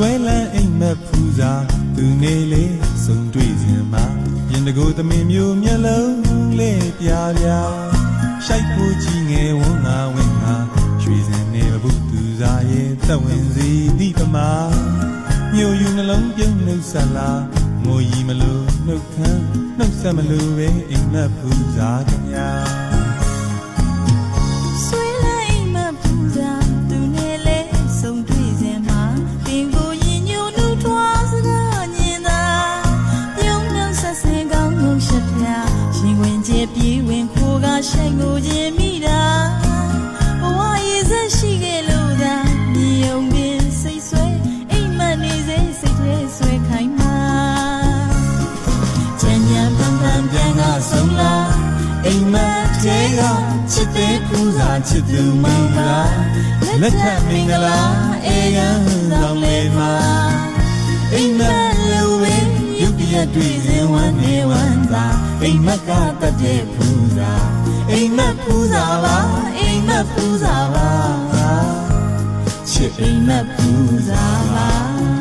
ဆွဲလန်းအိမ်မက်ဖူးစာသူနေလေစုံတွေ့စဉ်မှာရင်တကိုယ်သမင်မျိုးမျက်လုံးလေးပြပြရှိုက်ဖို့ကြီးငယ်ဝန်းငါဝင်းငါရွှေစင်နေဘူးသူစားရဲ့သက်ဝင်စီဒီပမာမြို့ယူနှလုံးပြုံးနှုတ်ဆက်လာငိုရီမလို့နှုတ်ခမ်းနှုတ်ဆက်မလို့ပဲအိမ်မက်ဖူးစာကြညာပြေဝင်ခိုးကရှိုက်ကိုခြင်းမိတာဘဝရေးစက်ရှိခဲ့လို့သာမြေုံပင်စိတ်ဆွဲအိမ်မက်နေစေစိတ်ထဲဆွဲခိုင်းမှာချမ်းညာပန်းပန်းပြန်ကဆုံးလာအိမ်မက်တဲ့ကချစ်တဲ့ပူစာချစ်သူမင်္ဂလာလက်ထပ်မင်္ဂလာအေးရန်ဆောင်လေးမှာအိမ်မက်လိုဝေးရုပ်ရတွေ့စဉ်ဝမ်းနေဝမ်းသာအိမ်မက်ကတတ်တဲ့ပူစာအိမ်မက်ပူစာပါအိမ်မက်ပူစာပါချစ်အိမ်မက်ပူစာပါ